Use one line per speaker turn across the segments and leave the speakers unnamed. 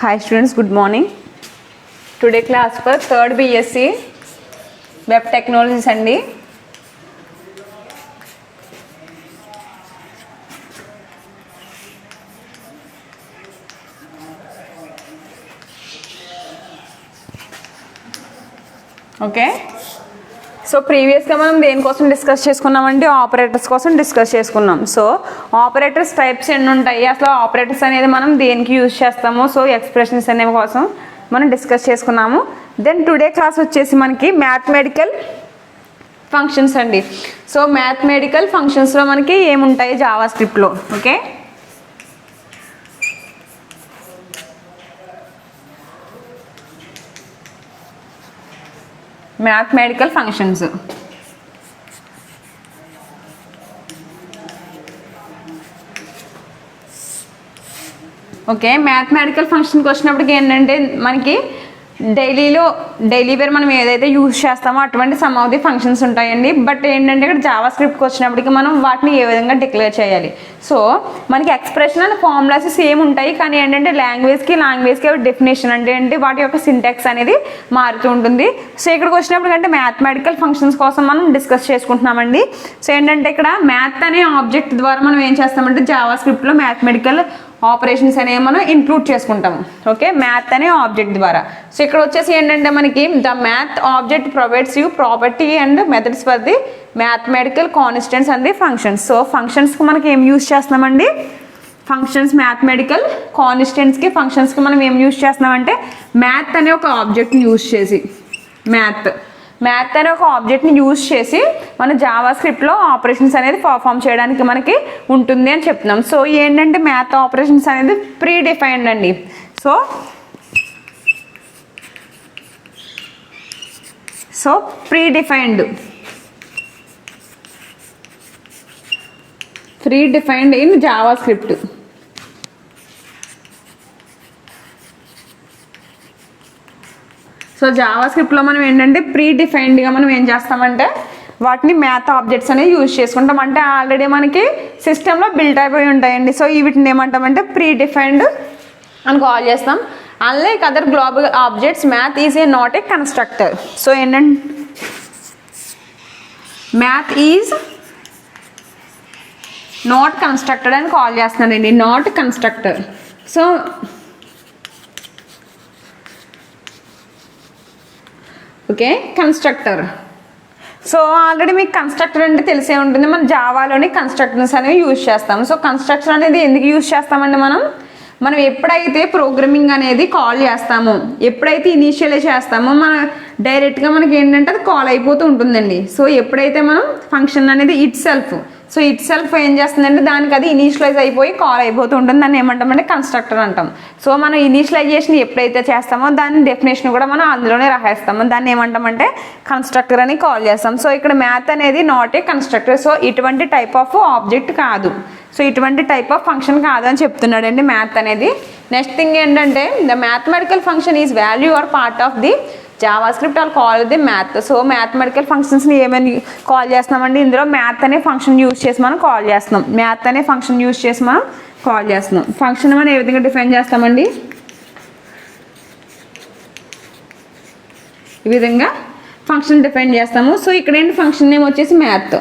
Hi students, good morning. Today class for 3rd BSc Web Technologies అండి. Okay, so ప్రీవియస్గా మనం దేనికోసం discuss చేసుకున్నామంటే ఆపరేటర్స్ కోసం డిస్కస్ చేసుకున్నాం. సో ఆపరేటర్స్ టైప్స్ ఎన్ని ఉంటాయి, అసలు ఆపరేటర్స్ అనేది మనం దేనికి యూజ్ చేస్తాము, సో ఎక్స్ప్రెషన్స్ అనేవి కోసం మనం డిస్కస్ చేసుకున్నాము. దెన్ టుడే క్లాస్ వచ్చేసి మనకి మ్యాథమెటికల్ ఫంక్షన్స్ అండి. సో మ్యాథమెటికల్ ఫంక్షన్స్లో మనకి ఏముంటాయి జావా స్క్రిప్ట్లో. Okay, mathematical functions. Okay, mathematical ఫంక్షన్కి వచ్చినప్పటికి ఏంటంటే మనకి డైలీ వేర్ మనం ఏదైతే యూజ్ చేస్తామో అటువంటి సమ్ ఆఫ్ ది ఫంక్షన్స్ ఉంటాయండి. బట్ ఏంటంటే ఇక్కడ జావా స్క్రిప్ట్కి వచ్చినప్పటికి మనం వాటిని ఏ విధంగా డిక్లేర్ చేయాలి. సో మనకి ఎక్స్ప్రెషన్ అండ్ ఫార్ములాస్ సేమ్ ఉంటాయి, కానీ ఏంటంటే లాంగ్వేజ్కి డెఫినేషన్ అంటే ఏంటి, వాటి యొక్క సింటాక్స్ అనేది మారుతూ ఉంటుంది. సో ఇక్కడికి వచ్చినప్పుడు అంటే మ్యాథమెటికల్ ఫంక్షన్స్ కోసం మనం డిస్కస్ చేసుకుంటున్నామండి. సో ఏంటంటే ఇక్కడ మ్యాథ్ అనే ఆబ్జెక్ట్ ద్వారా మనం ఏం చేస్తామంటే జావా స్క్రిప్ట్లో మ్యాథమెటికల్ ఆపరేషన్స్ అనేవి మనం ఇంక్లూడ్ చేసుకుంటాము. ఓకే, మ్యాథ్ అనే ఆబ్జెక్ట్ ద్వారా. సో ఇక్కడ వచ్చేసి ఏంటంటే మనకి the math object provides you property and methods for the mathematical constants and the functions. So ఫంక్షన్స్కి మనకి ఏం యూజ్ చేస్తున్నామండి, ఫంక్షన్స్ మ్యాథమెటికల్ కాన్స్టెంట్స్కి ఫంక్షన్స్కి మనం ఏం యూజ్ చేస్తున్నామంటే మ్యాథ్ అనే ఒక ఆబ్జెక్ట్ని యూజ్ చేసి మ్యాథ్ అనే ఒక ఆబ్జెక్ట్ని యూజ్ చేసి మన జావా స్క్రిప్ట్లో ఆపరేషన్స్ అనేది పర్ఫామ్ చేయడానికి మనకి ఉంటుంది అని చెప్తున్నాం. సో ఏంటంటే మ్యాథ్ ఆపరేషన్స్ అనేది ప్రీ డిఫైన్డ్ అండి. So predefined in JavaScript. So జావా స్క్రిప్ట్లో మనం ఏంటంటే ప్రీ డిఫైన్డ్గా మనం ఏం చేస్తామంటే వాటిని మ్యాథ్ ఆబ్జెక్ట్స్ అనేవి యూజ్ చేసుకుంటాం. అంటే ఆల్రెడీ మనకి సిస్టంలో బిల్ట్ అయిపోయి ఉంటాయండి. సో వీటిని ఏమంటామంటే ప్రీ డిఫైన్డ్ అని కాల్ చేస్తాం. Unlike other global objects math is not a constructor. So ఏంటంటే మ్యాథ్ ఈజ్ నాట్ కన్స్ట్రక్టెడ్ అని కాల్ చేస్తున్నానండి, not constructor. So okay, constructor. So already మీకు కన్స్ట్రక్టర్ అంటే తెలిసే ఉంటుంది, మన జావాలోని కన్స్ట్రక్టర్స్ అనేవి యూజ్ చేస్తాం. సో కన్స్ట్రక్టర్ అనేది ఎందుకు యూజ్ చేస్తామండి, మనం ఎప్పుడైతే ప్రోగ్రామింగ్ అనేది కాల్ చేస్తామో, ఎప్పుడైతే ఇనీషియలైజ్ చేస్తామో మన డైరెక్ట్గా మనకి ఏంటంటే అది కాల్ అయిపోతూ ఉంటుందండి. సో ఎప్పుడైతే మనం ఫంక్షన్ అనేది ఇట్ సెల్ఫ్ ఏం చేస్తుందంటే దానికి అది ఇనీషియలైజ్ అయిపోయి కాల్ అయిపోతూ ఉంటుంది, దాన్ని ఏమంటామంటే కన్స్ట్రక్టర్ అంటాం. సో మనం ఇనీషియలైజేషన్ ఎప్పుడైతే చేస్తామో దాని డెఫినేషన్ కూడా మనం అందులోనే రాసేస్తాము, దాన్ని ఏమంటామంటే కన్స్ట్రక్టర్ అని కాల్ చేస్తాం. సో ఇక్కడ మ్యాథ్ అనేది నాట్ ఏ కన్స్ట్రక్టర్. సో ఇటువంటి టైప్ ఆఫ్ ఆబ్జెక్ట్ కాదు, సో ఇటువంటి టైప్ ఆఫ్ ఫంక్షన్ కాదు అని చెప్తున్నాడండి మ్యాథ్ అనేది. నెక్స్ట్ థింగ్ ఏంటంటే the mathematical function is value or part of the JavaScript or call the math. So mathematical ఫంక్షన్స్ని ఏమని కాల్ చేస్తున్నామండి, ఇందులో మ్యాథ్ అనే ఫంక్షన్ యూజ్ చేసి మనం కాల్ చేస్తున్నాం. ఫంక్షన్ మనం ఏ విధంగా డిఫైన్ చేస్తామండి, ఈ విధంగా ఫంక్షన్ డిఫైన్ చేస్తాము. సో ఇక్కడ ఏంటి ఫంక్షన్ నేమ్ వచ్చేసి మ్యాథ్,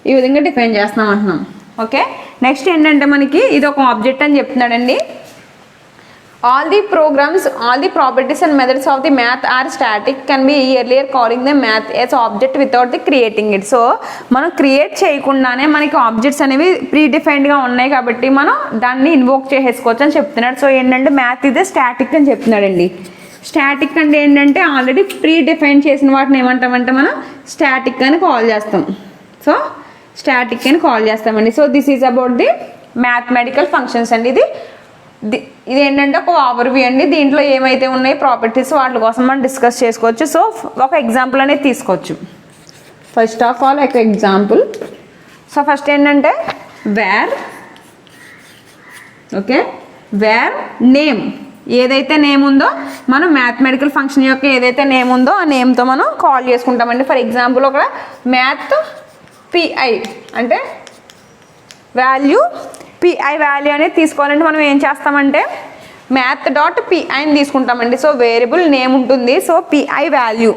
ఈ విధంగా డిఫైన్ చేస్తాం అంటున్నాం. ఓకే, నెక్స్ట్ ఏంటంటే మనకి ఇది ఒక ఆబ్జెక్ట్ అని చెప్తున్నాడండి. All the properties and methods of the math are static, can be earlier calling the math as object without the creating it. So మనం క్రియేట్ చేయకుండానే మనకి ఆబ్జెక్ట్స్ అనేవి ప్రీ డిఫైన్డ్గా ఉన్నాయి కాబట్టి మనం దాన్ని ఇన్వోక్ చేసేసుకోవచ్చు అని చెప్తున్నాడు. సో ఏంటంటే మ్యాథ్ ఇదే స్టాటిక్ అని చెప్తున్నాడండి. స్టాటిక్ అంటే ఏంటంటే ఆల్రెడీ ప్రీ డిఫైన్ చేసిన వాటిని ఏమంటామంటే మనం స్టాటిక్ అని కాల్ చేస్తాం. సో స్టాటిక్ అని కాల్ చేస్తామండి. So this is about the mathematical functions అండి. ఇది ఏంటంటే ఒక ఓవర్వ్యూ అండి. దీంట్లో ఏమైతే ఉన్నాయి ప్రాపర్టీస్ వాటి కోసం మనం డిస్కస్ చేసుకోవచ్చు. సో ఒక ఎగ్జాంపుల్ అనేది తీసుకోవచ్చు. ఫస్ట్ ఆఫ్ ఆల్ ఒక ఎగ్జాంపుల్. సో ఫస్ట్ ఏంటంటే వేర్ నేమ్, ఏదైతే నేమ్ ఉందో మనం మ్యాథమెటికల్ ఫంక్షన్ యొక్క ఏదైతే నేమ్ ఉందో ఆ నేమ్తో మనం కాల్ చేసుకుంటామండి. ఫర్ ఎగ్జాంపుల్ ఒక మ్యాథ్ పిఐ అంటే వాల్యూ పిఐ వాల్యూ అనేది తీసుకోవాలంటే మనం ఏం చేస్తామంటే మ్యాథ్ డాట్ పిఐని తీసుకుంటామండి. సో వేరియబుల్ నేమ్ ఉంటుంది. So pi value,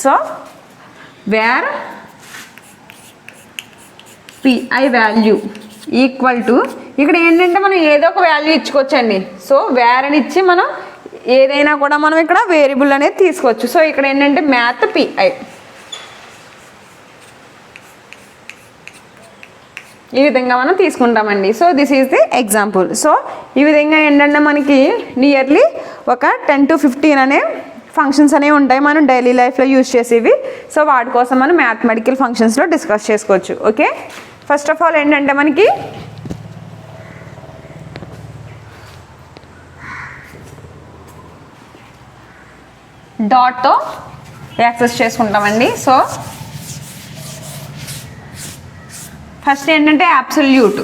so where pi value equal to, ఇక్కడ ఏంటంటే మనం ఏదో ఒక వాల్యూ ఇచ్చుకోవచ్చండి. సో వేర్ అని ఇచ్చి మనం ఏదైనా కూడా మనం ఇక్కడ వేరియబుల్ అనేది తీసుకోవచ్చు. సో ఇక్కడ ఏంటంటే మ్యాథ్ పిఐ ఈ విధంగా మనం తీసుకుంటామండి. So this is the example. So ఈ విధంగా ఏంటంటే మనకి నియర్లీ ఒక 10 to 15 అనే ఫంక్షన్స్ అనేవి ఉంటాయి మనం డైలీ లైఫ్లో యూజ్ చేసేవి. సో వాటి కోసం మనం మ్యాథమెటికల్ ఫంక్షన్స్లో డిస్కస్ చేసుకోవచ్చు. ఓకే, ఫస్ట్ ఆఫ్ ఆల్ ఏంటంటే మనకి డాట్తో యాక్సెస్ చేసుకుంటామండి. సో ఫస్ట్ ఏంటంటే అబ్సల్యూట్,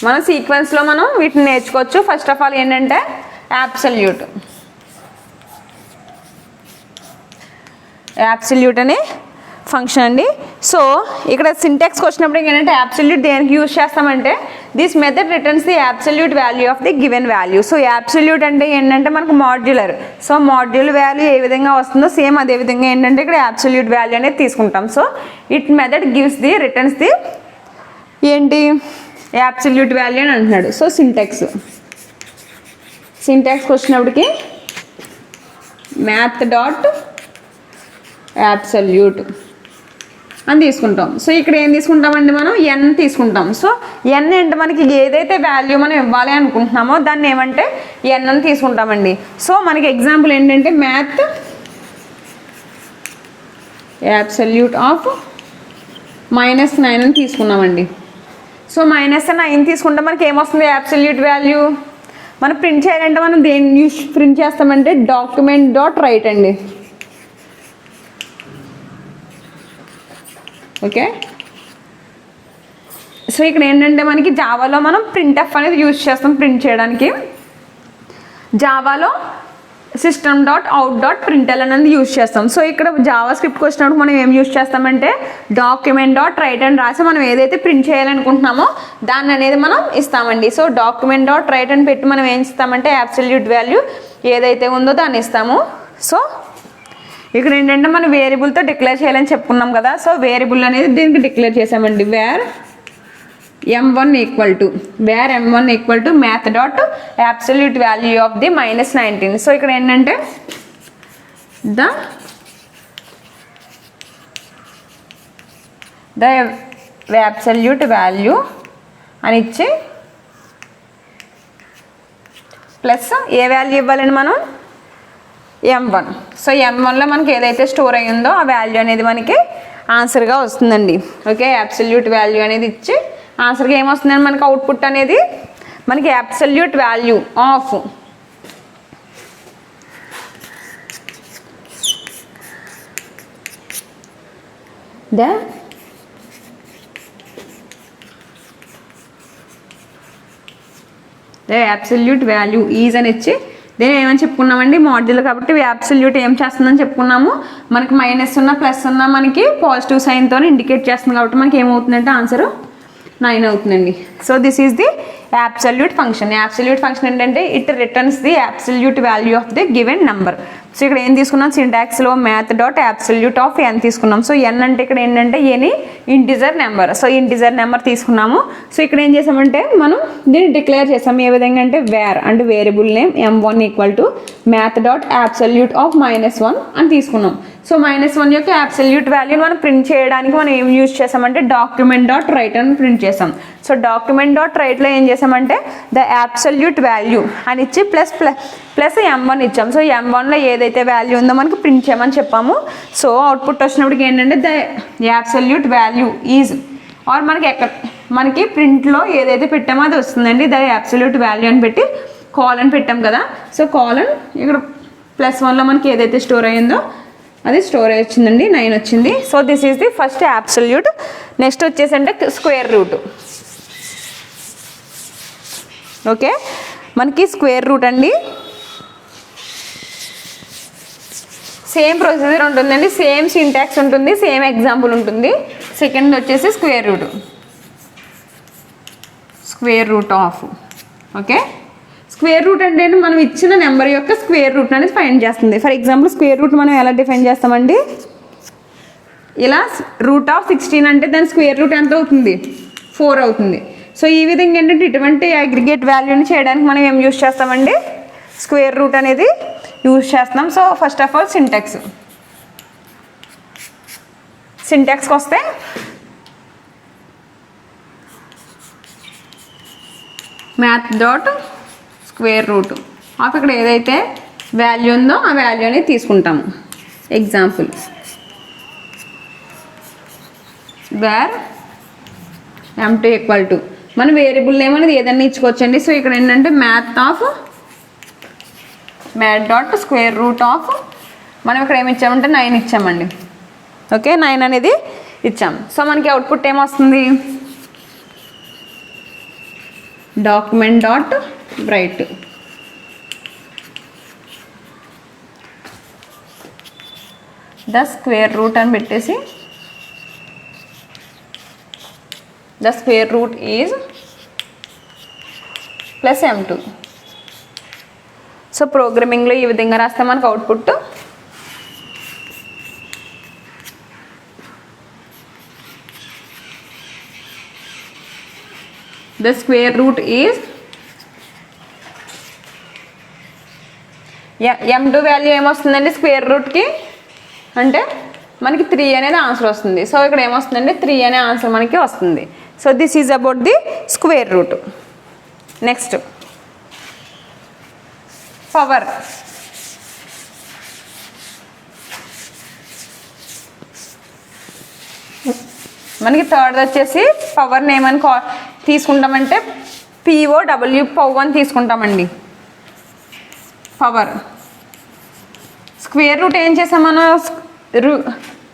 మన సీక్వెన్స్లో మనం వీటిని నేర్చుకోవచ్చు. ఫస్ట్ ఆఫ్ ఆల్ ఏంటంటే అబ్సల్యూట్, అబ్సల్యూట్ అనే ఫంక్షన్ అండి. సో ఇక్కడ సింటాక్స్కి వచ్చినప్పుడు ఏంటంటే అబ్సల్యూట్ దేనికి యూజ్ చేస్తామంటే this method returns the absolute value of the given value. So absolute అంటే ఏంటంటే మనకు మాడ్యులర్. సో మాడ్యుల్ వాల్యూ ఏ విధంగా వస్తుందో సేమ్ అదే విధంగా ఏంటంటే ఇక్కడ అబ్సల్యూట్ వాల్యూ అనేది తీసుకుంటాం. So it method gives the returns the ఏంటి అబ్సల్యూట్ వాల్యూ అని అంటున్నాడు. సో సింటాక్స్కి వచ్చినప్పటికి మ్యాథ్ డాట్ అబ్సల్యూట్ అని తీసుకుంటాం. సో ఇక్కడ ఏం తీసుకుంటామండి మనం ఎన్ తీసుకుంటాం. సో ఎన్ అంటే మనకి ఏదైతే వాల్యూ మనం ఇవ్వాలి అనుకుంటున్నామో దాన్ని ఏమంటే ఎన్ అని తీసుకుంటామండి. సో మనకి ఎగ్జాంపుల్ ఏంటంటే మ్యాథ్ అబ్సల్యూట్ ఆఫ్ -9 అని తీసుకున్నామండి. సో -9 తీసుకుంటే మనకి ఏమొస్తుంది అబ్సల్యూట్ వాల్యూ. మనం ప్రింట్ చేయాలంటే మనం దేన్ని ప్రింట్ చేస్తామంటే డాక్యుమెంట్ డాట్ రైట్ అండి. ఓకే, సో ఇక్కడ ఏంటంటే మనకి జావాలో మనం ప్రింట్ఎఫ్ అనేది యూజ్ చేస్తాం ప్రింట్ చేయడానికి. జావాలో సిస్టమ్ డాట్ అవుట్ డాట్ ప్రింట్ఎల్ అనేది యూజ్ చేస్తాం. సో ఇక్కడ జావా స్క్రిప్ట్కి వచ్చినప్పుడు మనం ఏం యూజ్ చేస్తామంటే డాక్యుమెంట్ డాట్ రైట్ అని రాసి మనం ఏదైతే ప్రింట్ చేయాలనుకుంటున్నామో దాన్ని అనేది మనం ఇస్తామండి. సో డాక్యుమెంట్ డాట్ రైట్ అని పెట్టి మనం ఏం ఇస్తామంటే అబ్సల్యూట్ వాల్యూ ఏదైతే ఉందో దాన్ని ఇస్తాము. సో ఇక్కడ ఏంటంటే మనం వేరియబుల్తో డిక్లేర్ చేయాలని చెప్పుకున్నాం కదా. సో వేరియబుల్ అనేది దీనికి డిక్లేర్ చేసామండి. Where m1 equal to math dot absolute value of the -19. So ఇక్కడ ఏంటంటే ద అబ్సల్యూట్ వాల్యూ అని ఇచ్చి ప్లస్ ఏ వాల్యూ ఇవ్వాలండి మనం m1. సో m1లో మనకి ఏదైతే స్టోర్ అయ్యిందో ఆ వాల్యూ అనేది మనకి ఆన్సర్గా వస్తుందండి. ఓకే, అబ్సల్యూట్ వాల్యూ అనేది ఇచ్చి ఆన్సర్గా ఏమొస్తుందండి మనకి అవుట్పుట్ అనేది మనకి absolute value of the absolute value is అని ఇచ్చి దేని ఏమని చెప్పుకున్నామండి మాడ్యులర్ కాబట్టి అబ్సల్యూట్ ఏం చేస్తుందని చెప్పుకున్నాము. మనకి మైనస్ ఉన్న ప్లస్ ఉన్న మనకి పాజిటివ్ సైన్తో ఇండికేట్ చేస్తుంది కాబట్టి మనకి ఏమవుతుందంటే ఆన్సర్ 9 అవుతుందండి. So this is the absolute function. Absolute function ఏంటంటే it returns the absolute value of the given number. So ఇక్కడ ఏం తీసుకున్నాం సింటాక్స్లో math dot absolute of N తీసుకున్నాం. సో ఎన్ అంటే ఇక్కడ ఏంటంటే any integer number. So integer number తీసుకున్నాము. సో ఇక్కడ ఏం చేసామంటే మనం దీన్ని డిక్లేర్ చేసాం ఏ విధంగా అంటే వేర్ అంటే variable name m1 equal to math dot absolute of -1 అని తీసుకున్నాం. సో -1 యొక్క అబ్సల్యూట్ వాల్యూని మనం ప్రింట్ చేయడానికి మనం ఏం యూజ్ చేసామంటే డాక్యుమెంట్ డాట్ రైట్ అని ప్రింట్ చేసాం. సో డాక్యుమెంట్ డాట్ రైట్లో ఏం చేసామంటే ద అబ్సల్యూట్ వాల్యూ అని ఇచ్చి ప్లస్ m1 ఇచ్చాం. సో m1లో ఏదైతే వాల్యూ ఉందో మనకి ప్రింట్ చేయమని చెప్పాము. సో అవుట్పుట్ వచ్చినప్పటికి ఏంటంటే the absolute value is or మనకి ప్రింట్లో ఏదైతే పెట్టామో అది వస్తుందండి. ద అబ్సల్యూట్ వాల్యూ అని పెట్టి కాలన్ పెట్టాం కదా. సో కాలన్ ఇక్కడ +1లో మనకి ఏదైతే స్టోర్ అయ్యిందో అది స్టోర్ అయ్యి వచ్చిందండి 9 వచ్చింది. So this is the first absolute. Next వచ్చేసి అంటే స్క్వేర్ రూట్. ఓకే, మనకి స్క్వేర్ రూట్ అండి సేమ్ ప్రొసీజర్ ఉంటుందండి, సేమ్ సింటాక్స్ ఉంటుంది, సేమ్ ఎగ్జాంపుల్ ఉంటుంది, సెకండ్ వచ్చేసి square root of. Okay, square root అంటే మనం ఇచ్చిన నెంబర్ యొక్క స్క్వేర్ రూట్ అనేది ఫైండ్ చేస్తుంది. ఫర్ ఎగ్జాంపుల్ స్క్వేర్ రూట్ మనం ఎలా డిఫైన్ చేస్తామండి, ఇలా రూట్ ఆఫ్ 16 అంటే దాని స్క్వేర్ రూట్ ఎంత అవుతుంది, 4 అవుతుంది. సో ఈ విధంగా ఏంటంటే ఇటువంటి అగ్రిగేట్ వాల్యూని చేయడానికి మనం ఏం యూజ్ చేస్తామండి, స్క్వేర్ రూట్ అనేది యూజ్ చేస్తాం. సో ఫస్ట్ ఆఫ్ ఆల్ సింటాక్స్కి వస్తే math dot square root of ఇక్కడ ఏదైతే వాల్యూ ఉందో ఆ వాల్యూ అనేది తీసుకుంటాము. Example wear m2 equal to మన వేరియబుల్ నేమ్ అనేది ఏదైనా ఇచ్చుకోవచ్చండి. సో ఇక్కడ ఏంటంటే math dot square root of మనం ఇక్కడ ఏమి ఇచ్చామంటే 9 ఇచ్చామండి. ఓకే, 9 అనేది ఇచ్చాం. సో మనకి అవుట్పుట్ ఏమొస్తుంది, document dot write the square root అని పెట్టేసి the square root is plus m2. So ప్రోగ్రామింగ్లో ఈ విధంగా రాస్తే మనకు output the square root is m2 value ఏమొస్తుందండి స్క్వేర్ రూట్కి అంటే మనకి 3 అనేది ఆన్సర్ వస్తుంది. సో ఇక్కడ ఏమొస్తుందండి 3 అనే ఆన్సర్ మనకి వస్తుంది. So this is about the square root. Next power. మనకి థర్డ్ వచ్చేసి పవర్ని ఏమని తీసుకుంటామంటే POW పవ్ అని తీసుకుంటామండి. పవర్ స్క్వేర్ రూట్ ఏం చేసాం మనం,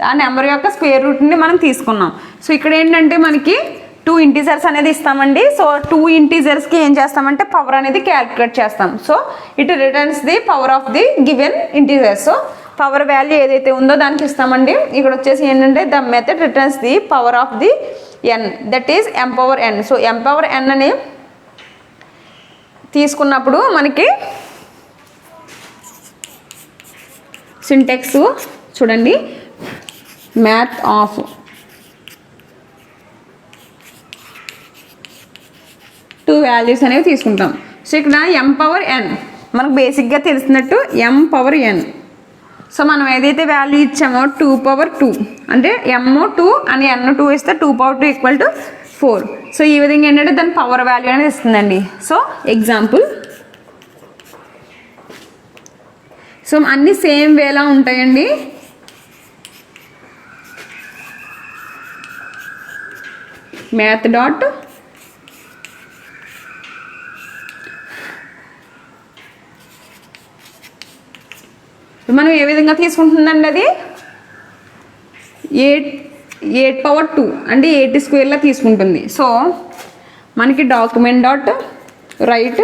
ఆ నెంబర్ యొక్క స్క్వేర్ రూట్ని మనం తీసుకున్నాం. సో ఇక్కడ ఏంటంటే మనకి 2 ఇంటీజర్స్ అనేది ఇస్తామండి. సో 2 ఇంటీజర్స్కి ఏం చేస్తామంటే పవర్ అనేది క్యాలిక్యులేట్ చేస్తాం. So it returns the power of the given integer. So power value ఏదైతే ఉందో దానికి ఇస్తామండి. ఇక్కడ వచ్చేసి ఏంటంటే the method returns the power of the n, that is m⁴n. So m⁴n అని తీసుకున్నప్పుడు మనకి సింటాక్స్ చూడండి, మ్యాథ్ ఆఫ్ టూ వాల్యూస్ అనేవి తీసుకుంటాం. సో ఇక్కడ m⁴n మనకు బేసిక్గా తెలిసినట్టు m⁴n. సో మనం ఏదైతే వాల్యూ ఇచ్చామో 2⁴2 అంటే m2 అని n2 ఇస్తే 2⁴2 ఈక్వల్ టు 4. సో ఈ విధంగా ఏంటంటే దాని పవర్ వాల్యూ అనేది ఇస్తుందండి. సో ఎగ్జాంపుల్, సో అన్నీ సేమ్ వేలా ఉంటాయండి. మ్యాథ్ డాట్ మనం ఏ విధంగా తీసుకుంటుందండి, అది 8⁴2 అంటే 80 స్క్వేర్లా తీసుకుంటుంది. సో మనకి document dot right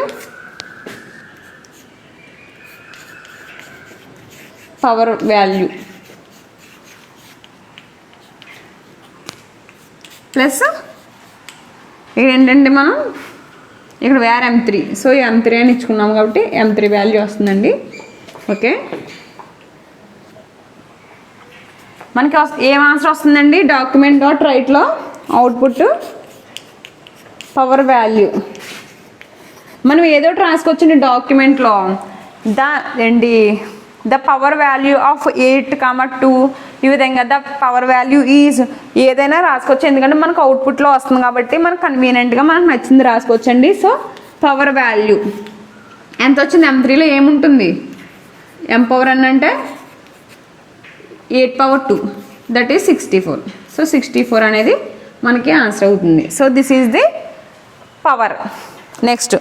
power value plus ఇక్కడ ఏంటంటే మనం ఇక్కడ వేర్ m3. సో m3 అని ఇచ్చుకున్నాం కాబట్టి m3 వాల్యూ వస్తుందండి. ఓకే, మనకి ఏం ఆన్సర్ వస్తుందండి, డాక్యుమెంట్ డాట్ రైట్లో అవుట్పుట్ పవర్ వాల్యూ. మనం ఏదో రాసుకోవచ్చండి డాక్యుమెంట్లో, ద పవర్ వాల్యూ ఆఫ్ 8,2 ఈ విధంగా ద పవర్ వాల్యూ ఈజ్ ఏదైనా రాసుకోవచ్చు. ఎందుకంటే మనకు అవుట్పుట్లో వస్తుంది కాబట్టి మనకు కన్వీనియంట్గా మనకు నచ్చింది రాసుకోవచ్చండి. సో పవర్ వాల్యూ ఎంత వచ్చింది, m3లో ఏముంటుంది, m⁴n అంటే 8⁴2 దట్ ఈస్ 64. సో 64 అనేది మనకి ఆన్సర్ అవుతుంది. So this is the power. Next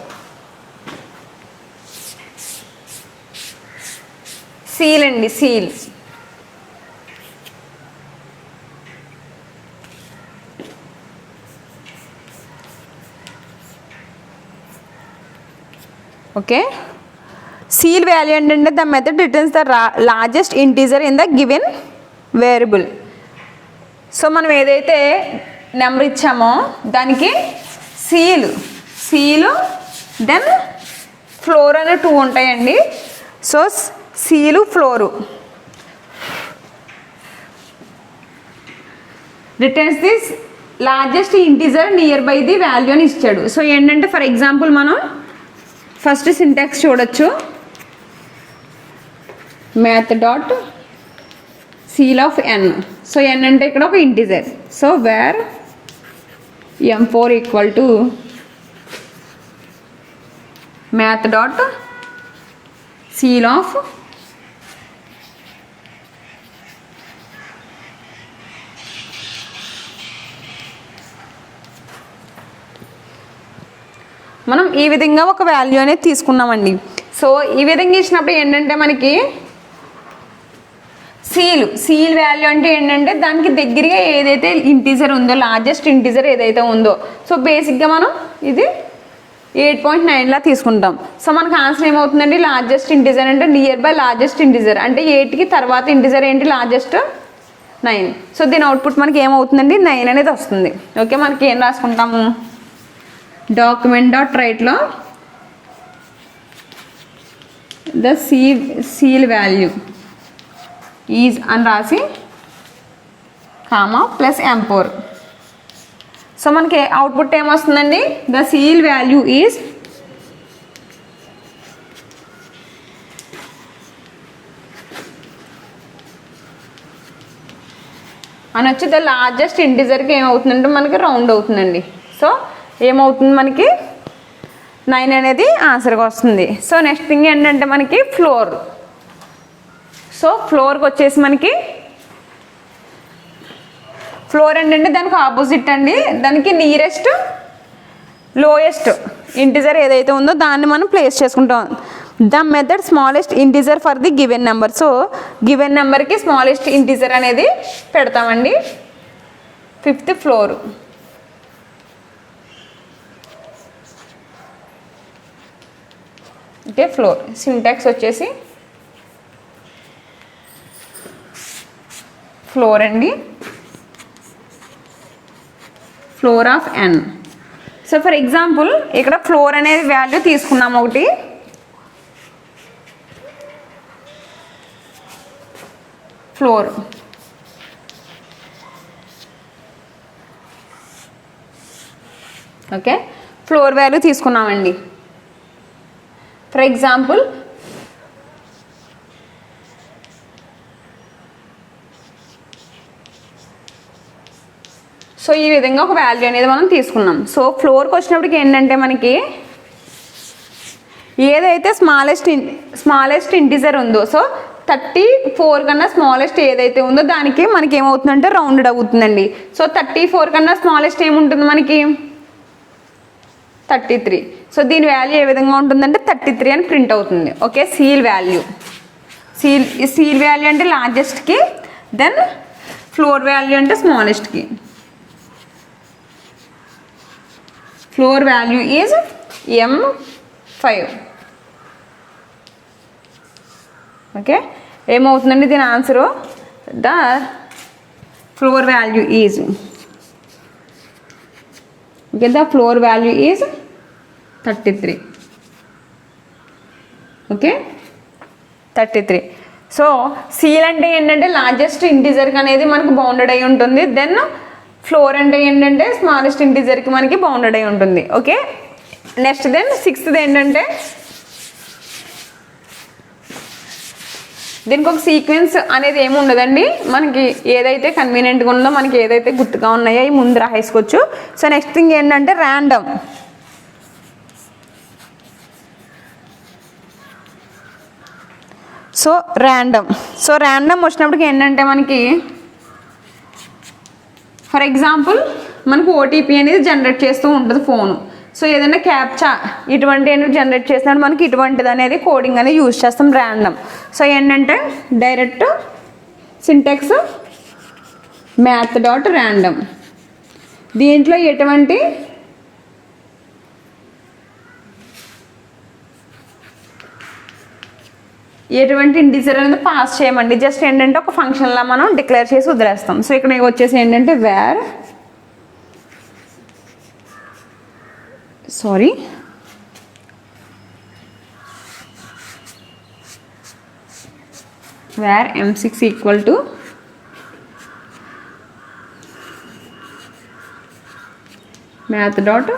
seal అండి. సీల్ ఓకే, సీల్ వాల్యూ ఏంటంటే the method returns the largest integer in the given variable. So మనం ఏదైతే నెంబర్ ఇచ్చామో దానికి సీలు దెన్ ఫ్లోర్ అనే 2 ఉంటాయండి. So ceil floor returns this largest integer near by the value అని ఇచ్చాడు. సో ఏంటంటే ఫర్ ఎగ్జాంపుల్ మనం ఫస్ట్ సింటాక్స్ చూడొచ్చు. Math dot ceil of N. So N అంటే ఇక్కడ ఒక integer. So where m4 equal to math dot ceil of మనం ఈ విధంగా ఒక వాల్యూ అనేది తీసుకున్నామండి. సో ఈ విధంగా ఇచ్చినప్పుడు ఏంటంటే మనకి సీల్ వాల్యూ అంటే ఏంటంటే దానికి దగ్గరగా ఏదైతే ఇంటీజర్ ఉందో లార్జెస్ట్ ఇంటీజర్ ఏదైతే ఉందో సో బేసిక్గా మనం ఇది 8.9లా తీసుకుంటాం. సో మనకు ఆన్సర్ ఏమవుతుందండి లార్జెస్ట్ ఇంటీజర్ అంటే నియర్ బై లార్జెస్ట్ ఇంటీజర్ అంటే 8కి తర్వాత ఇంటీజర్ ఏంటి లార్జెస్ట్ 9. సో దీని అవుట్పుట్ మనకి ఏమవుతుందండి 9 అనేది వస్తుంది. ఓకే మనకి ఏం రాసుకుంటాము డాక్యుమెంట్ డాట్ రైట్లో ద సీల్ వాల్యూ ఈజ్ అని రాసి కామా ప్లస్ m4. సో మనకి అవుట్పుట్ ఏమొస్తుందండి ద సీల్ వాల్యూ ఈజ్ అని వచ్చి ద లార్జెస్ట్ ఇంటీజర్కి ఏమవుతుందంటే మనకి రౌండ్ అవుతుందండి. సో ఏమవుతుంది మనకి 9 అనేది ఆన్సర్గా వస్తుంది. సో నెక్స్ట్ థింగ్ ఏంటంటే మనకి ఫ్లోర్. సో ఫ్లోర్కి వచ్చేసి మనకి ఫ్లోర్ ఏంటంటే దానికి ఆపోజిట్ అండి. దానికి నియరెస్ట్ లోయెస్ట్ ఇంటీజర్ ఏదైతే ఉందో దాన్ని మనం ప్లేస్ చేసుకుంటాం. The method smallest integer for the given number. So given నెంబర్కి స్మాలెస్ట్ ఇంటీజర్ అనేది పెడతామండి. 5th floor. Okay floor syntax వచ్చేసి ఫ్లోర్ అండి floor of n. So for example ఇక్కడ ఫ్లోర్ అనేది వాల్యూ తీసుకున్నాము ఒకటి. ఫ్లోర్ ఓకే ఫ్లోర్ వాల్యూ తీసుకున్నామండి. ఫర్ ఎగ్జాంపుల్ సో ఈ విధంగా ఒక వాల్యూ అనేది మనం తీసుకున్నాం. సో ఫ్లోర్కి వచ్చినప్పటికి ఏంటంటే మనకి ఏదైతే స్మాలెస్ట్ ఇంటీజర్ ఉందో సో 34 కన్నా స్మాలెస్ట్ ఏదైతే ఉందో దానికి మనకి ఏమవుతుందంటే రౌండెడ్ అవుతుందండి. సో 34 కన్నా స్మాలెస్ట్ ఏముంటుంది మనకి 33. సో దీని వాల్యూ ఏ విధంగా ఉంటుందంటే 33 అని ప్రింట్ అవుతుంది. ఓకే సీల్ వాల్యూ అంటే లార్జెస్ట్కి దెన్ ఫ్లోర్ వాల్యూ అంటే స్మాలెస్ట్కి. Floor value is m5. Okay ఏమవుతుందండి దీని answer the floor value is okay the floor value is 33. Okay 33. So ceil అంటే ఏంటంటే లార్జెస్ట్ ఇంటీజర్కి అనేది మనకు బౌండెడ్ అయి ఉంటుంది. దెన్ ఫ్లోర్ అంటే ఏంటంటే స్మాలెస్ట్ ఇంటీజర్కి మనకి బౌండెడ్ అయి ఉంటుంది. ఓకే నెక్స్ట్ దెన్ 6th ఏంటంటే దీనికి ఒక సీక్వెన్స్ అనేది ఏమి ఉండదండి. మనకి ఏదైతే కన్వీనియంట్గా ఉందో మనకి ఏదైతే గుర్తుగా ఉన్నాయో అవి ముందు రాసేసుకోవచ్చు. సో నెక్స్ట్ థింగ్ ఏంటంటే ర్యాండమ్. సో ర్యాండమ్ వచ్చినప్పటికి ఏంటంటే మనకి ఫర్ ఎగ్జాంపుల్ మనకు ఓటీపీ అనేది జనరేట్ చేస్తూ ఉంటుంది ఫోను. సో ఏదైనా క్యాప్చా ఇటువంటి అనేది జనరేట్ చేసినప్పుడు మనకి ఇటువంటిది అనేది కోడింగ్ అనేది యూజ్ చేస్తాం ర్యాండమ్. సో ఏంటంటే direct syntax math dot random. దీంట్లో ఎటువంటి ఇంటిజర్ అనేది పాస్ చేయమండి. జస్ట్ ఏంటంటే ఒక ఫంక్షన్లా మనం డిక్లేర్ చేసి వదిలేస్తాం. సో ఇక్కడ వచ్చేసి ఏంటంటే where m6 equal to math dot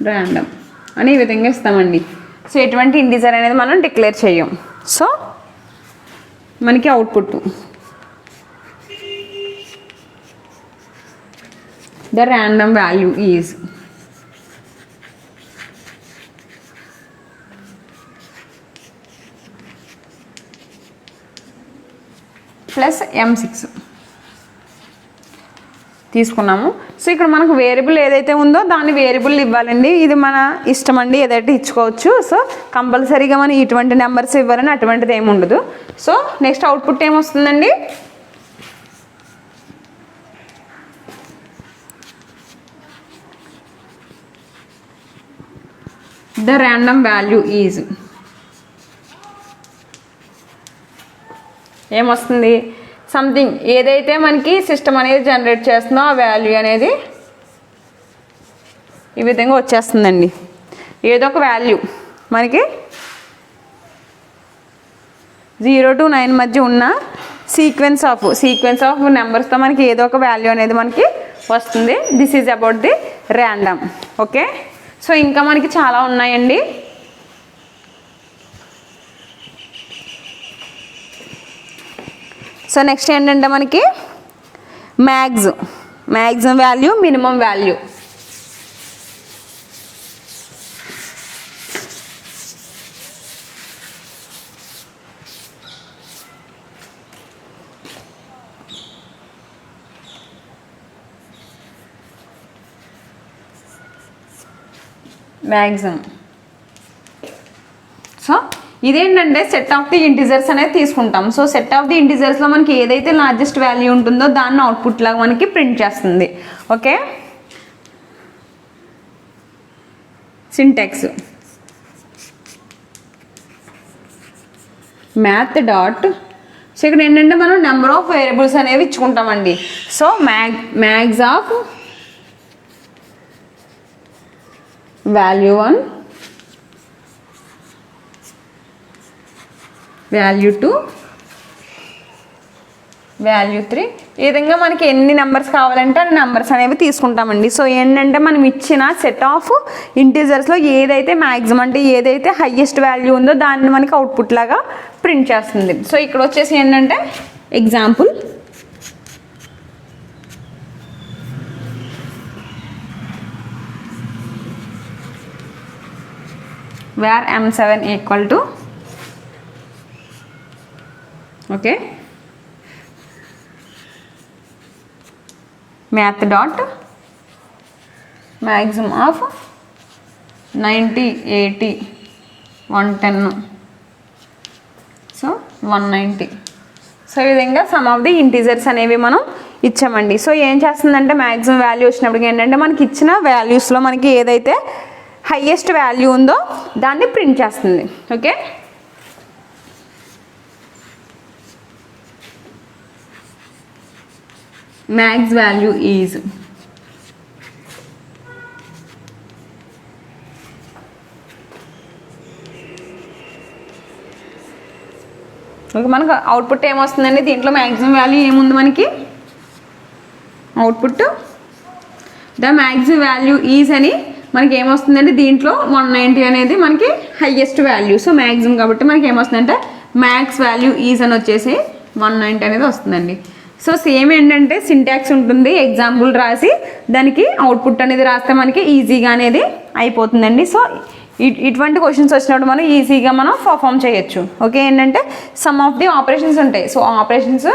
random అని ఈ విధంగా ఇస్తామండి. సో ఎటువంటి ఇంటిజర్ అనేది మనం డిక్లేర్ చేయం. సో మనకి output the random value is plus m6 తీసుకున్నాము. సో ఇక్కడ మనకు వేరియబుల్ ఏదైతే ఉందో దాన్ని వేరియబుల్ ఇవ్వాలండి. ఇది మన ఇష్టం అండి, ఏదైతే ఇచ్చుకోవచ్చు. సో కంపల్సరీగా మనం ఇటువంటి నెంబర్స్ ఇవ్వాలని అటువంటిది ఏమి ఉండదు. సో నెక్స్ట్ అవుట్పుట్ ఏమొస్తుందండి, ద ర్యాండమ్ వాల్యూ ఈజ్ ఏమొస్తుంది, సంథింగ్ ఏదైతే మనకి సిస్టమ్ అనేది జనరేట్ చేస్తుందో ఆ వాల్యూ అనేది ఈ విధంగా వచ్చేస్తుందండి. ఏదో ఒక వాల్యూ మనకి 0 to 9 మధ్య ఉన్న సీక్వెన్స్ ఆఫ్ నెంబర్స్తో మనకి ఏదో ఒక వాల్యూ అనేది మనకి వస్తుంది. This is about the random. Okay, so ఇంకా మనకి చాలా ఉన్నాయండి. సో నెక్స్ట్ ఏంటంటే మనకి maximum value, minimum value. Maximum. So ఇదేంటంటే సెట్ ఆఫ్ ది ఇంటిజర్స్ అనేది తీసుకుంటాం. సో సెట్ ఆఫ్ ది ఇంటిజర్స్లో మనకి ఏదైతే లార్జెస్ట్ వాల్యూ ఉంటుందో దాన్ని అవుట్పుట్ లాగా మనకి ప్రింట్ చేస్తుంది. Okay, syntax math dot. So ఇక్కడ ఏంటంటే మనం నెంబర్ ఆఫ్ వేరియబుల్స్ అనేవి ఇచ్చుకుంటామండి. So max of value 1, value 2, value 3, ఈ విధంగా మనకి ఎన్ని నెంబర్స్ కావాలంటే అన్ని నెంబర్స్ అనేవి తీసుకుంటామండి. సో ఏంటంటే మనం ఇచ్చిన సెట్ ఆఫ్ ఇంటీజర్స్లో ఏదైతే మ్యాక్సిమం అంటే ఏదైతే హయ్యెస్ట్ వాల్యూ ఉందో దాన్ని మనకి అవుట్పుట్ లాగా ప్రింట్ చేస్తుంది. సో ఇక్కడ వచ్చేసి ఏంటంటే example where m7 equal to okay math dot maximum of 90, 80, 110, so 190. So ఈ విధంగా సమ్ ఆఫ్ ది ఇంటీజర్స్ అనేవి మనం ఇచ్చామండి. సో ఏం చేస్తుందంటే మ్యాక్సిమం వాల్యూ వచ్చినప్పటికి ఏంటంటే మనకి ఇచ్చిన వాల్యూస్లో మనకి ఏదైతే హైయెస్ట్ వాల్యూ ఉందో దాన్ని ప్రింట్ చేస్తుంది. Okay, max value is okay. మనకు అవుట్పుట్ ఏమొస్తుందండి, దీంట్లో మ్యాక్సిమం వాల్యూ ఏముంది మనకి output the maximum value is అని మనకి ఏమొస్తుందంటే దీంట్లో 190 అనేది మనకి హైయెస్ట్ వాల్యూ. సో మ్యాక్సిమం కాబట్టి మనకి ఏమొస్తుందంటే మ్యాక్స్ వాల్యూ ఈజ్ అని వచ్చేసి 190 అనేది వస్తుందండి. సో సేమ్ ఏంటంటే సింటాక్స్ ఉంటుంది, ఎగ్జాంపుల్ రాసి దానికి అవుట్పుట్ అనేది రాస్తే మనకి ఈజీగా అనేది అయిపోతుందండి. సో ఇటువంటి క్వశ్చన్స్ వచ్చినప్పుడు మనం ఈజీగా మనం పర్ఫామ్ చేయొచ్చు. ఓకే, ఏంటంటే సమ్ ఆఫ్ ది ఆపరేషన్స్ ఉంటాయి. సో ఆపరేషన్స్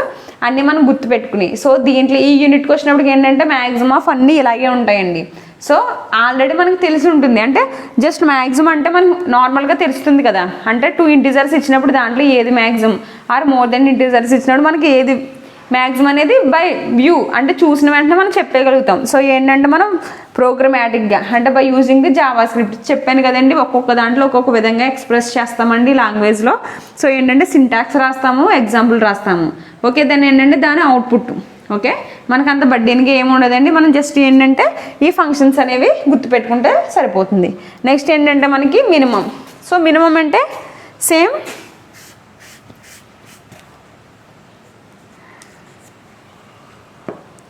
అన్నీ మనం గుర్తుపెట్టుకుని, సో దీంట్లో ఈ యూనిట్కి వచ్చినప్పటికి ఏంటంటే మ్యాక్సిమం ఆఫ్ అన్నీ ఇలాగే ఉంటాయండి. సో ఆల్రెడీ మనకు తెలిసి ఉంటుంది, అంటే జస్ట్ మ్యాక్సిమం అంటే మనకు నార్మల్గా తెలుస్తుంది కదా, అంటే 2 ఇంటీజర్స్ ఇచ్చినప్పుడు దాంట్లో ఏది maximum or more than integers ఇచ్చినప్పుడు మనకి ఏది మ్యాక్సిమం అనేది బై వ్యూ అంటే చూసిన వెంటనే మనం చెప్పగలుగుతాం. సో ఏంటంటే మనం ప్రోగ్రామాటిక్గా అంటే by using the Java script చెప్పాను కదండి, ఒక్కొక్క దాంట్లో ఒక్కొక్క విధంగా ఎక్స్ప్రెస్ చేస్తామండి లాంగ్వేజ్లో. సో ఏంటంటే సింటాక్స్ రాస్తాము, ఎగ్జాంపుల్ రాస్తాము. ఓకే, దాన్ని ఏంటంటే దాని అవుట్పుట్. ఓకే, మనకు అంత బడ్డీనికి ఏమి ఉండదండి, మనం జస్ట్ ఏంటంటే ఈ ఫంక్షన్స్ అనేవి గుర్తుపెట్టుకుంటే సరిపోతుంది. నెక్స్ట్ ఏంటంటే మనకి మినిమం. సో మినిమం అంటే సేమ్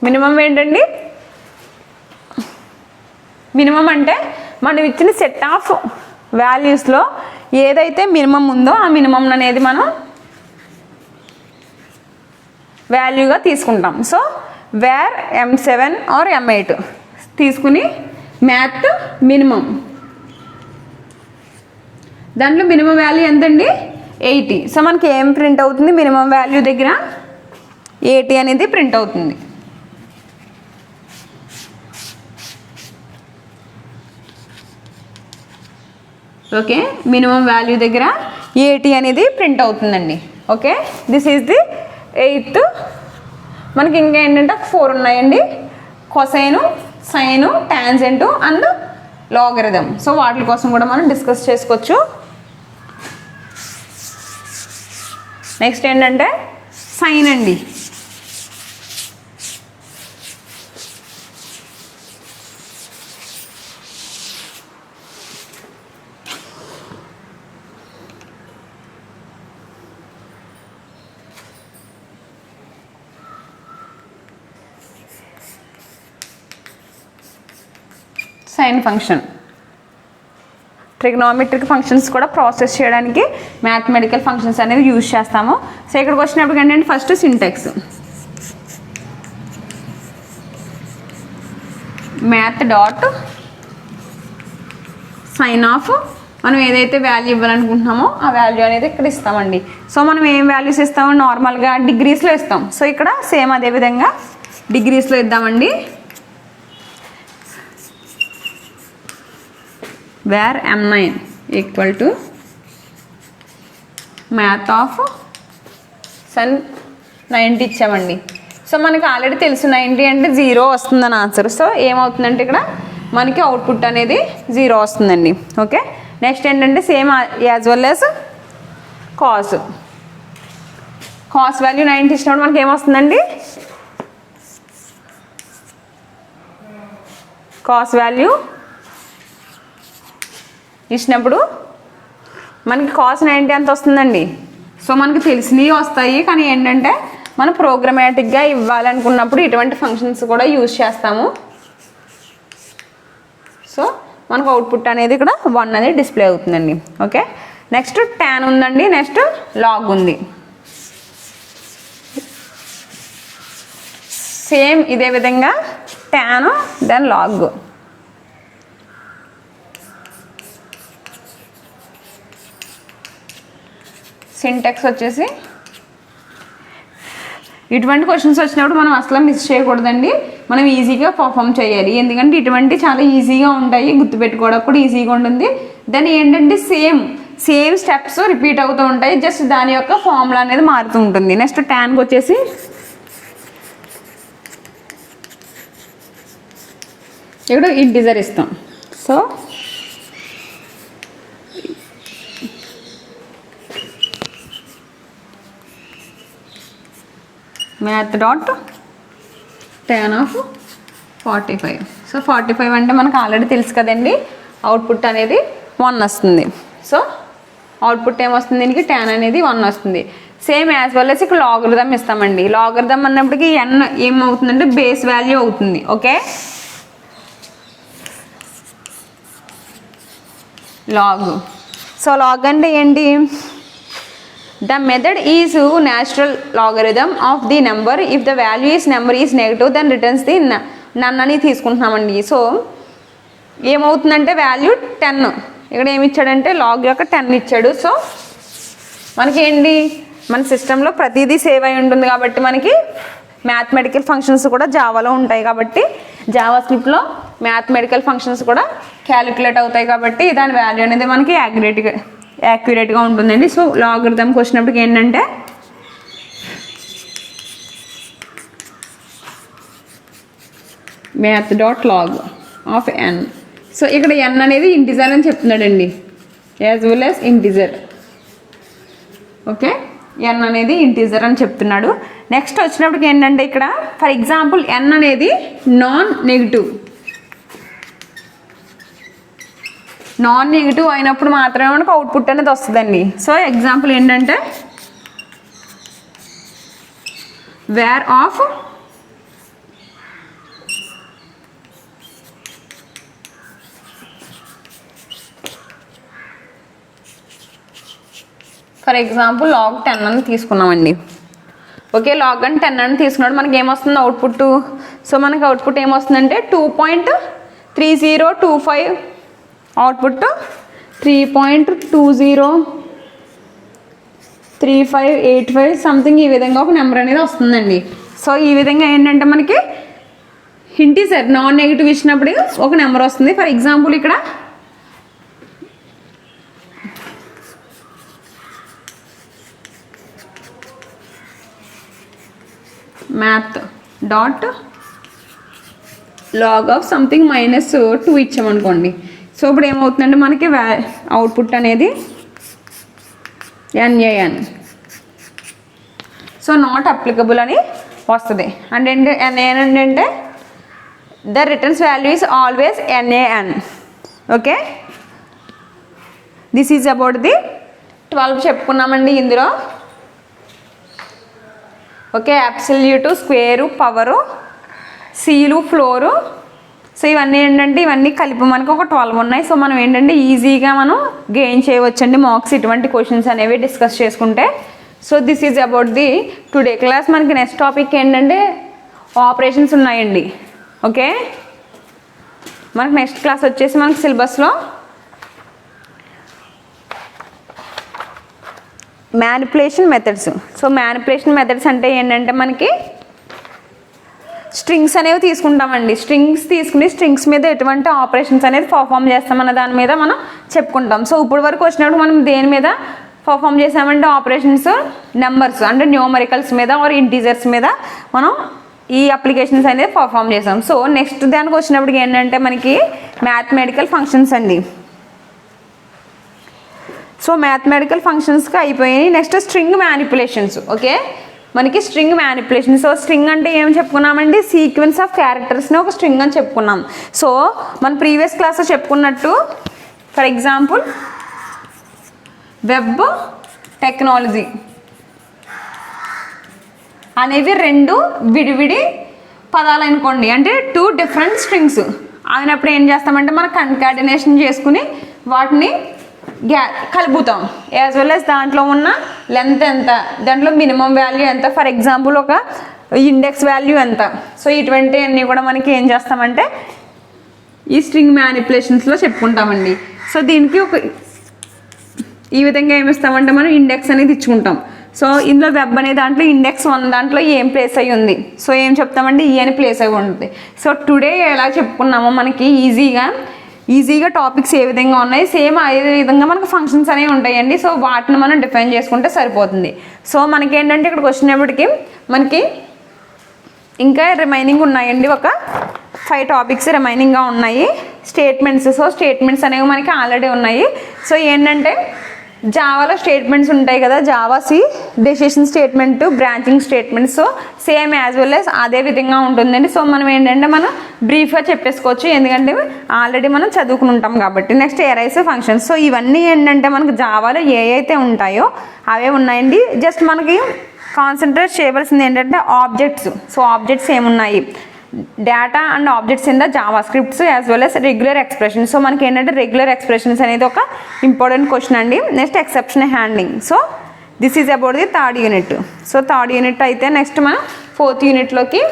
మినిమం ఏంటండి, మినిమం అంటే మనం ఇచ్చిన సెట్ ఆఫ్ వాల్యూస్లో ఏదైతే మినిమం ఉందో ఆ మినిమం అనేది మనం వాల్యూగా తీసుకుంటాం. So where M7 are M8 తీసుకుని మ్యాథ్ మినిమం, దాంట్లో మినిమం వాల్యూ ఎంతండి 80. సో మనకి ఏం ప్రింట్ అవుతుంది, మినిమం వాల్యూ దగ్గర 80 అనేది ప్రింట్ అవుతుంది. ఓకే, మినిమం వాల్యూ దగ్గర 80 అనేది ప్రింట్ అవుతుందండి. Okay, this is the 8th. మనకి ఇంకా ఏంటంటే 4 ఉన్నాయండి, cosine, sine, tangent and logarithm. So వాటి కోసం కూడా మనం డిస్కస్ చేసుకోవచ్చు. నెక్స్ట్ ఏంటంటే సైన్ అండి. సైన్ ఫంక్షన్ ట్రిగ్నోమెట్రిక్ ఫంక్షన్స్ కూడా ప్రాసెస్ చేయడానికి మ్యాథమెటికల్ ఫంక్షన్స్ అనేది యూజ్ చేస్తాము. సో ఇక్కడికి వచ్చినప్పుడు ఏంటంటే first syntax math dot sine of మనం ఏదైతే వాల్యూ ఇవ్వాలనుకుంటున్నామో ఆ వాల్యూ అనేది ఇక్కడ ఇస్తామండి. సో మనం ఏం వాల్యూస్ ఇస్తామో నార్మల్గా డిగ్రీస్లో ఇస్తాం. సో ఇక్కడ సేమ్ అదేవిధంగా డిగ్రీస్లో ఇద్దామండి. Where M9 equal to math of sin 90 ఇచ్చామండి. సో మనకి ఆల్రెడీ తెలుసు 90 అంటే 0 వస్తుందని ఆన్సర్. సో ఏమవుతుందంటే ఇక్కడ మనకి అవుట్పుట్ అనేది 0 వస్తుందండి. ఓకే, నెక్స్ట్ ఏంటంటే same as well as cos. Cos value 90 ఇచ్చినప్పుడు మనకి ఏమొస్తుందండి, కాస్ వాల్యూ ఇచ్చినప్పుడు మనకి కాస్ 90 ఎంత వస్తుందండి. సో మనకి తెలిసినవి వస్తాయి, కానీ ఏంటంటే మనం ప్రోగ్రామాటిక్గా ఇవ్వాలనుకున్నప్పుడు ఇటువంటి ఫంక్షన్స్ కూడా యూజ్ చేస్తాము. సో మనకు అవుట్పుట్ అనేది ఇక్కడ 1 అనేది డిస్ప్లే అవుతుందండి. ఓకే, నెక్స్ట్ ట్యాన్ ఉందండి, నెక్స్ట్ లాగ్ ఉంది. సేమ్ ఇదే విధంగా ట్యాన్ దెన్ లాగ్. సింటాక్స్ వచ్చేసి ఇటువంటి క్వశ్చన్స్ వచ్చినప్పుడు మనం అసలు మిస్ చేయకూడదండి, మనం ఈజీగా పర్ఫామ్ చేయాలి. ఎందుకంటే ఇటువంటి చాలా ఈజీగా ఉంటాయి, గుర్తుపెట్టుకోవడానికి కూడా ఈజీగా ఉంటుంది. దాని ఏంటంటే సేమ్ స్టెప్స్ రిపీట్ అవుతూ ఉంటాయి, జస్ట్ దాని యొక్క ఫార్ములా అనేది మారుతూ ఉంటుంది. నెక్స్ట్ ట్యాన్కి వచ్చేసి ఇక్కడ ఇంటిజర్ ఇస్తాం. So math dot tan of 45. So 45 అంటే మనకు ఆల్రెడీ తెలుసు కదండి, అవుట్పుట్ అనేది 1 వస్తుంది. సో అవుట్పుట్ ఏమొస్తుంది, దీనికి tan అనేది 1 వస్తుంది. సేమ్ యాజ్ వెల్ యాజ్ ఇక్కడ లాగరిథం ఇస్తామండి. లాగరిథం అన్నప్పటికీ n ఏమవుతుందంటే బేస్ వాల్యూ అవుతుంది. Okay, log. సో లాగ్ అంటే ఏంటి, the method is natural logarithm of the number. If the number is negative then returns the none అని తీసుకుంటున్నామండి. సో ఏమవుతుందంటే value 10, ఇక్కడ ఏమి ఇచ్చాడంటే లాగ్ యొక్క 10 ఇచ్చాడు. సో మనకి ఏంటి, మన సిస్టంలో ప్రతిదీ సేవ్ అయి ఉంటుంది కాబట్టి మనకి మ్యాథమెటికల్ ఫంక్షన్స్ కూడా జావాలో ఉంటాయి కాబట్టి జావా స్క్రిప్ట్లో మ్యాథమెటికల్ ఫంక్షన్స్ కూడా క్యాలిక్యులేట్ అవుతాయి కాబట్టి దాని వాల్యూ అనేది మనకి యాక్యురేట్గా ఉంటుందండి. సో లాగరిథంకి వచ్చినప్పటికి ఏంటంటే math.log of n. సో ఇక్కడ n అనేది ఇంటిజర్ అని చెప్తున్నాడండి, as well as integer. Okay, n అనేది ఇంటిజర్ అని చెప్తున్నాడు. నెక్స్ట్ వచ్చినప్పటికి ఏంటంటే ఇక్కడ ఫర్ ఎగ్జాంపుల్ n అనేది నాన్ నెగిటివ్ అయినప్పుడు మాత్రమే మనకు అవుట్పుట్ అనేది వస్తుందండి. సో ఎగ్జాంపుల్ ఏంటంటే where of for example log 10 అని తీసుకున్నామండి. ఓకే, log 10 అని తీసుకున్నాడు, మనకి ఏమొస్తుంది అవుట్పుట్. సో మనకి అవుట్పుట్ ఏమొస్తుందంటే 2.3025, అవుట్పుట్ 3.203585 సంథింగ్ ఈ విధంగా ఒక నెంబర్ అనేది వస్తుందండి. సో ఈ విధంగా ఏంటంటే మనకి ఇంటిజర్ నాన్ నెగిటివ్ ఇచ్చినప్పుడు ఒక నెంబర్ వస్తుంది. ఫర్ ఎగ్జాంపుల్ ఇక్కడ math.log of something -2 ఇచ్చామనుకోండి. సో ఇప్పుడు ఏమవుతుందంటే మనకి అవుట్పుట్ అనేది NaN, సో నాట్ అప్లికబుల్ అని వస్తుంది. అంటే ఏంటంటే the returns value is always NaN. Okay, this is about the 12 చెప్పుకున్నామండి ఇందులో. Okay, absolute, square, power, seal, floor. So ఇవన్నీ ఏంటంటే ఇవన్నీ కలిపి మనకు ఒక 12 ఉన్నాయి. సో మనం ఏంటంటే ఈజీగా మనం గెయిన్ చేయవచ్చండి మార్క్స్ ఇటువంటి క్వశ్చన్స్ అనేవి డిస్కస్ చేసుకుంటే. So this is about the today class. మనకి నెక్స్ట్ టాపిక్ ఏంటంటే ఆపరేషన్స్ ఉన్నాయండి. ఓకే, మనకి నెక్స్ట్ క్లాస్ వచ్చేసి మనకి సిలబస్లో manipulation methods. So manipulation methods అంటే ఏంటంటే మనకి స్ట్రింగ్స్ అనేవి తీసుకుంటామండి. స్ట్రింగ్స్ తీసుకుని స్ట్రింగ్స్ మీద ఎటువంటి ఆపరేషన్స్ అనేది పర్ఫామ్ చేస్తామన్న దాని మీద మనం చెప్పుకుంటాం. సో ఇప్పుడు వరకు వచ్చినప్పుడు మనం దేని మీద పర్ఫామ్ చేసామంటే ఆపరేషన్స్ నెంబర్స్ అంటే న్యూమరికల్స్ మీద ఆర్ ఇంటీజర్స్ మీద మనం ఈ అప్లికేషన్స్ అనేది పర్ఫామ్ చేసాం. సో నెక్స్ట్ దానికి వచ్చినప్పటికి ఏంటంటే మనకి మ్యాథమెటికల్ ఫంక్షన్స్ అండి. సో మ్యాథమెటికల్ ఫంక్షన్స్కి అయిపోయాయి. Next string manipulations. ఓకే, మనకి స్ట్రింగ్ మ్యానిపులేషన్. సో స్ట్రింగ్ అంటే ఏం చెప్పుకున్నామండి, సీక్వెన్స్ ఆఫ్ క్యారెక్టర్స్ని ఒక స్ట్రింగ్ అని చెప్పుకున్నాం. సో మన ప్రీవియస్ క్లాస్లో చెప్పుకున్నట్టు ఫర్ ఎగ్జాంపుల్ వెబ్ టెక్నాలజీ అనేవి 2 విడివిడి పదాలు అనుకోండి, అంటే 2 డిఫరెంట్ స్ట్రింగ్స్ అయినప్పుడు ఏం చేస్తామంటే మనం కన్కాటినేషన్ చేసుకుని వాటిని కలుపుతాం. యాజ్ వెల్ యాజ్ దాంట్లో ఉన్న లెంత్ ఎంత, దాంట్లో మినిమం వాల్యూ ఎంత, ఫర్ ఎగ్జాంపుల్ ఒక ఇండెక్స్ వాల్యూ ఎంత. సో ఇటువంటి అన్నీ కూడా మనకి ఏం చేస్తామంటే ఈ స్ట్రింగ్ మ్యానిపులేషన్స్లో చెప్పుకుంటామండి. సో దీనికి ఈ విధంగా ఏమిస్తామంటే మనం ఇండెక్స్ అనేది ఇచ్చుకుంటాం. సో ఇందులో వెబ్ అనే దాంట్లో ఇండెక్స్ 1 దాంట్లో ఏం ప్లేస్ అయ్యి ఉంది, సో ఏం చెప్తామంటే ఈ అని ప్లేస్ అయి ఉంటుంది. సో టుడే ఎలా చెప్పుకున్నామో మనకి ఈజీగా టాపిక్స్ ఏ విధంగా ఉన్నాయి సేమ్ అదే విధంగా మనకు ఫంక్షన్స్ అనేవి ఉంటాయండి. సో వాటిని మనం డిఫైన్ చేసుకుంటే సరిపోతుంది. సో మనకి ఏంటంటే ఇక్కడికి వచ్చినప్పటికీ మనకి ఇంకా రిమైనింగ్ ఉన్నాయండి, ఒక 5 టాపిక్స్ రిమైనింగ్గా ఉన్నాయి. స్టేట్మెంట్స్. సో స్టేట్మెంట్స్ అనేవి మనకి ఆల్రెడీ ఉన్నాయి. సో ఏంటంటే జావాలో స్టేట్మెంట్స్ ఉంటాయి కదా, Java C decision statement, branching statements. So same as well as అదే విధంగా ఉంటుందండి. సో మనం ఏంటంటే మనం బ్రీఫ్గా చెప్పేసుకోవచ్చు, ఎందుకంటే ఆల్రెడీ మనం చదువుకుని ఉంటాం కాబట్టి. Next arise functions. సో ఇవన్నీ ఏంటంటే మనకు జావాలో ఏ అయితే ఉంటాయో అవే ఉన్నాయండి. జస్ట్ మనకి కాన్సన్ట్రేట్ చేయవలసింది ఏంటంటే ఆబ్జెక్ట్స్. సో ఆబ్జెక్ట్స్ ఏమున్నాయి, data and objects in the Java scripts as well as regular expressions. So మనకి ఏంటంటే రెగ్యులర్ ఎక్స్ప్రెషన్స్ అనేది ఒక ఇంపార్టెంట్ క్వశ్చన్ అండి. Next exception handling. So this is about the 3rd unit. So 3rd unit అయితే next మనం 4th యూనిట్లోకి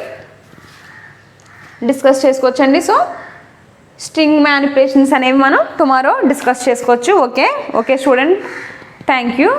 discuss చేసుకోవచ్చండి. So string manipulations అనేవి మనం టుమారో డిస్కస్ చేసుకోవచ్చు. Okay student, thank you.